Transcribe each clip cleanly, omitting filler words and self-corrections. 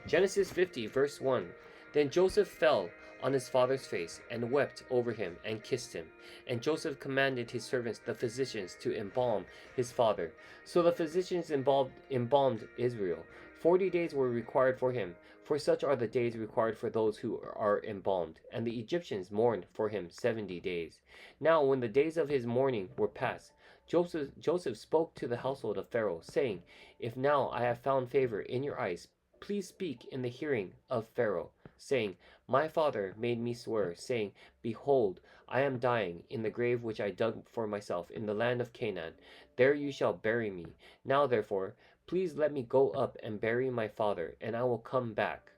Genesis 50, verse 1. Then Joseph fell on his father's face and wept over him and kissed him. And Joseph commanded his servants, the physicians, to embalm his father. So the physicians embalmed Israel. 40 days were required for him, for such are the days required for those who are embalmed. And the Egyptians mourned for him 70 days. Now, when the days of his mourning were past, Joseph spoke to the household of Pharaoh, saying, If now I have found favor in your eyes, please speak in the hearing of Pharaoh, saying, My father made me swear, saying, Behold, I am dying in the grave which I dug for myself in the land of Canaan. There you shall bury me. Now therefore, please let me go up and bury my father, and I will come back.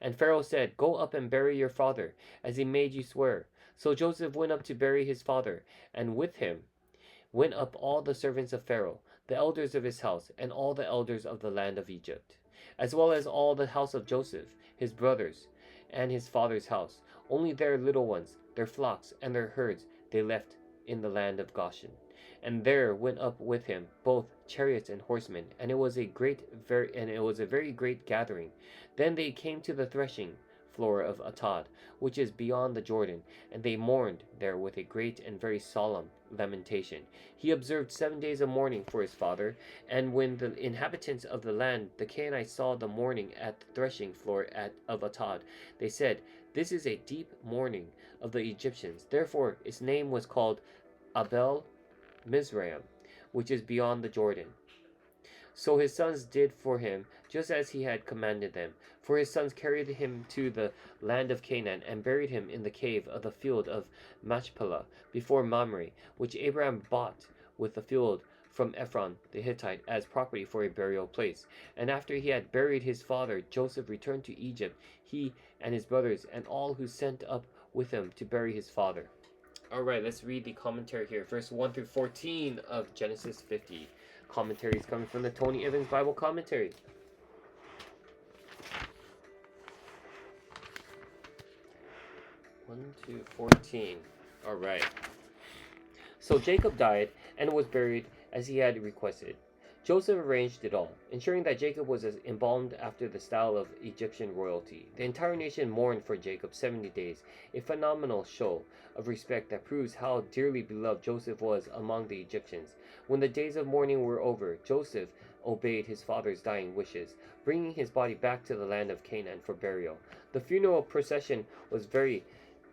And Pharaoh said, Go up and bury your father, as he made you swear. So Joseph went up to bury his father, and with him went up all the servants of Pharaoh, the elders of his house, and all the elders of the land of Egypt, as well as all the house of Joseph, his brothers, and his father's house. Only their little ones, their flocks, and their herds they left in the land of Goshen. And there went up with him both chariots and horsemen, and it was a very great gathering. Then they came to the threshing floor of Atad, which is beyond the Jordan, and they mourned there with a great and very solemn lamentation. He observed 7 days of mourning for his father, and when the inhabitants of the land, the Canaanites, saw the mourning at the threshing floor of Atad, they said, This is a deep mourning of the Egyptians. Therefore its name was called Abel Mizraim, which is beyond the Jordan. So his sons did for him just as he had commanded them. For his sons carried him to the land of Canaan and buried him in the cave of the field of Machpelah before Mamre, which Abraham bought with the field from Ephron the Hittite as property for a burial place. And after he had buried his father, Joseph returned to Egypt, he and his brothers and all who sent up with him to bury his father. Alright, let's read the commentary here. Verse 1 through 14 of Genesis 50. Commentary is coming from the Tony Evans Bible Commentary. 1 to 14. Alright. So Jacob died and was buried as he had requested. Joseph arranged it all, ensuring that Jacob was embalmed after the style of Egyptian royalty. The entire nation mourned for Jacob 70 days, a phenomenal show of respect that proves how dearly beloved Joseph was among the Egyptians. When the days of mourning were over, Joseph obeyed his father's dying wishes, bringing his body back to the land of Canaan for burial. The funeral procession was very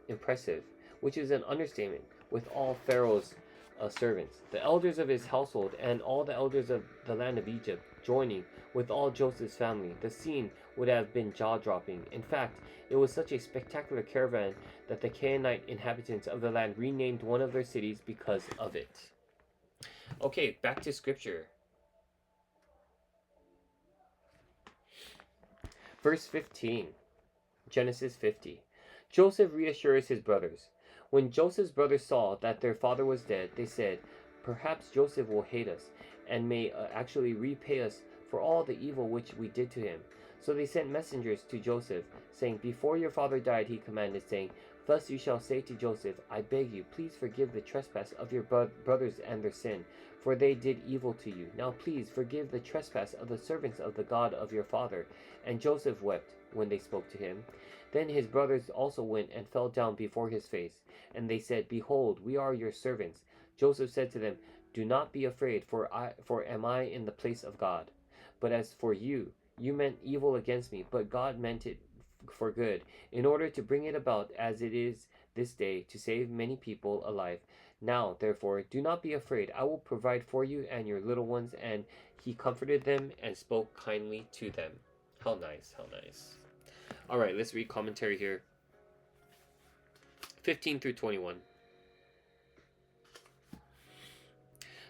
impressive, which is an understatement, with all Pharaoh's servants, the elders of his household, and all the elders of the land of Egypt joining with all Joseph's family. The scene would have been jaw-dropping. In fact, it was such a spectacular caravan that the Canaanite inhabitants of the land renamed one of their cities because of it. Okay, back to scripture. Verse 15, Genesis 50. Joseph reassures his brothers. When Joseph's brothers saw that their father was dead, they said, Perhaps Joseph will hate us, and may actually repay us for all the evil which we did to him. So they sent messengers to Joseph, saying, Before your father died, he commanded, saying, Thus you shall say to Joseph, I beg you, please forgive the trespass of your brothers and their sin, for they did evil to you. Now please forgive the trespass of the servants of the God of your father. And Joseph wept when they spoke to him. Then his brothers also went and fell down before his face. And they said, Behold, we are your servants. Joseph said to them, Do not be afraid, for am I in the place of God? But as for you, you meant evil against me, but God meant it for good, in order to bring it about as it is this day, to save many people alive. Now, therefore, do not be afraid. I will provide for you and your little ones. And he comforted them and spoke kindly to them. How nice, how nice. Alright, let's read commentary here. 15 through 21.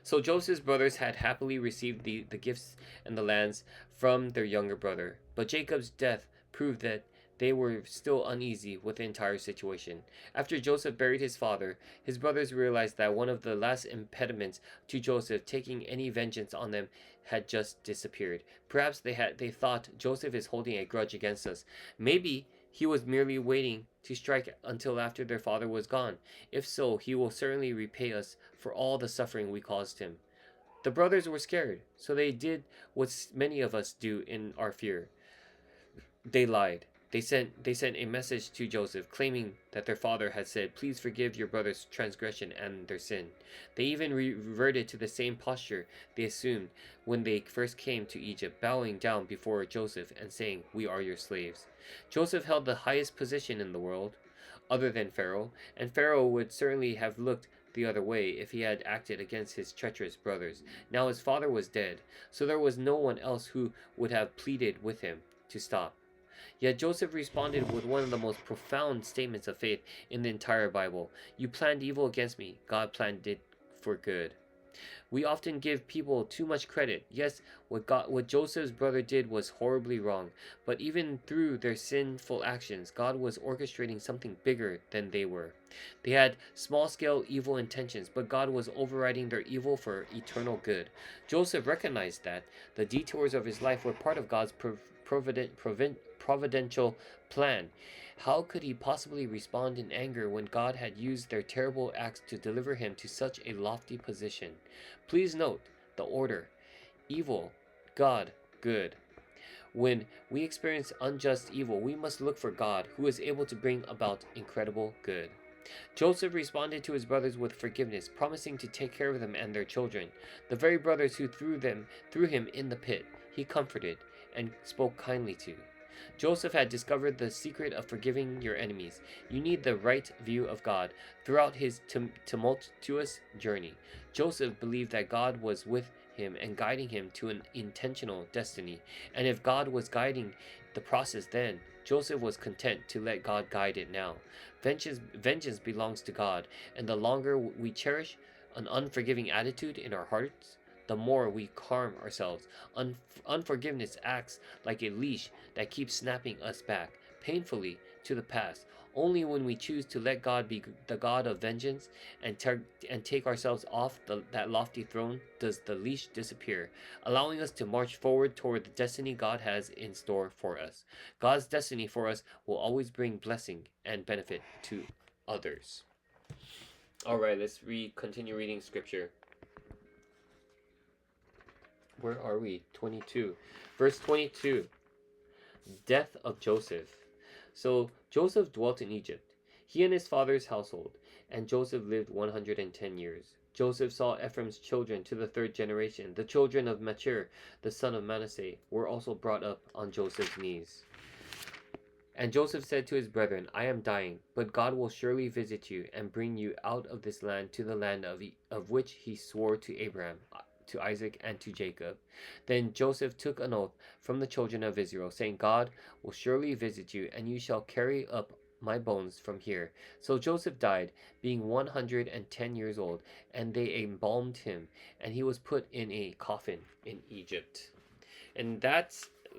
So Joseph's brothers had happily received the gifts and the lands from their younger brother. But Jacob's death proved that they were still uneasy with the entire situation. After Joseph buried his father, his brothers realized that one of the last impediments to Joseph taking any vengeance on them had just disappeared. Perhaps they thought, Joseph is holding a grudge against us. Maybe he was merely waiting to strike until after their father was gone. If so, he will certainly repay us for all the suffering we caused him. The brothers were scared, so they did what many of us do in our fear. they lied. They sent a message to Joseph claiming that their father had said, "Please forgive your brother's transgression and their sin." They even reverted to the same posture they assumed when they first came to Egypt, bowing down before Joseph and saying, "We are your slaves." Joseph held the highest position in the world, other than Pharaoh, and Pharaoh would certainly have looked the other way if he had acted against his treacherous brothers. Now his father was dead, so there was no one else who would have pleaded with him to stop. Yet Joseph responded with one of the most profound statements of faith in the entire Bible. "You planned evil against me. God planned it for good." We often give people too much credit. Yes, what Joseph's brother did was horribly wrong, but even through their sinful actions, God was orchestrating something bigger than they were. They had small-scale evil intentions, but God was overriding their evil for eternal good. Joseph recognized that the detours of his life were part of God's providential plan. How could he possibly respond in anger when God had used their terrible acts to deliver him to such a lofty position? Please note the order: evil, God, good. When we experience unjust evil, we must look for God, who is able to bring about incredible good. Joseph responded to his brothers with forgiveness, promising to take care of them and their children. The very brothers who threw him in the pit, he comforted and spoke kindly to. Joseph had discovered the secret of forgiving your enemies. You need the right view of God throughout his tumultuous journey. Joseph believed that God was with him and guiding him to an intentional destiny. And if God was guiding the process then, Joseph was content to let God guide it now. Vengeance belongs to God, and the longer we cherish an unforgiving attitude in our hearts, the more we harm ourselves. Unforgiveness acts like a leash that keeps snapping us back, painfully, to the past. Only when we choose to let God be the God of vengeance and take ourselves off that lofty throne does the leash disappear, allowing us to march forward toward the destiny God has in store for us. God's destiny for us will always bring blessing and benefit to others. Alright, let's continue reading scripture. Where are we? 22. Verse 22. Death of Joseph. So Joseph dwelt in Egypt, he and his father's household, and Joseph lived 110 years. Joseph saw Ephraim's children to the third generation. The children of Machir, the son of Manasseh, were also brought up on Joseph's knees. And Joseph said to his brethren, "I am dying, but God will surely visit you and bring you out of this land to the land of which he swore to Abraham, to Isaac, and to Jacob." Then Joseph took an oath from the children of Israel, saying, "God will surely visit you, and you shall carry up my bones from here." So Joseph died, being 110 years old, and they embalmed him, and he was put in a coffin in Egypt. And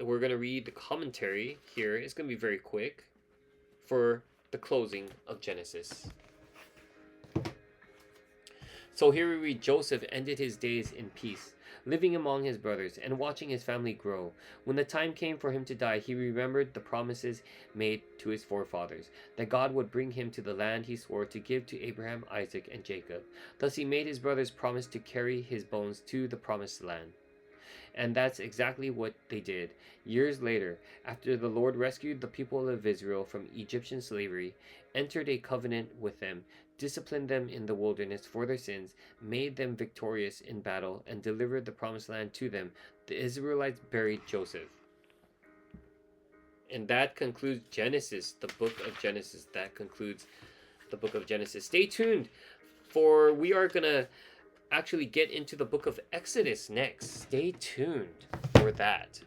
we're going to read the commentary here. It's going to be very quick for the closing of Genesis. So here we read, Joseph ended his days in peace, living among his brothers and watching his family grow. When the time came for him to die, he remembered the promises made to his forefathers, that God would bring him to the land he swore to give to Abraham, Isaac, and Jacob. Thus he made his brothers promise to carry his bones to the promised land. And that's exactly what they did. Years later, after the Lord rescued the people of Israel from Egyptian slavery, entered a covenant with them, disciplined them in the wilderness for their sins, made them victorious in battle, and delivered the promised land to them, the Israelites buried Joseph. And that concludes Genesis, the book of Genesis. That concludes the book of Genesis. Stay tuned, for we are going to actually get into the book of Exodus next. Stay tuned for that.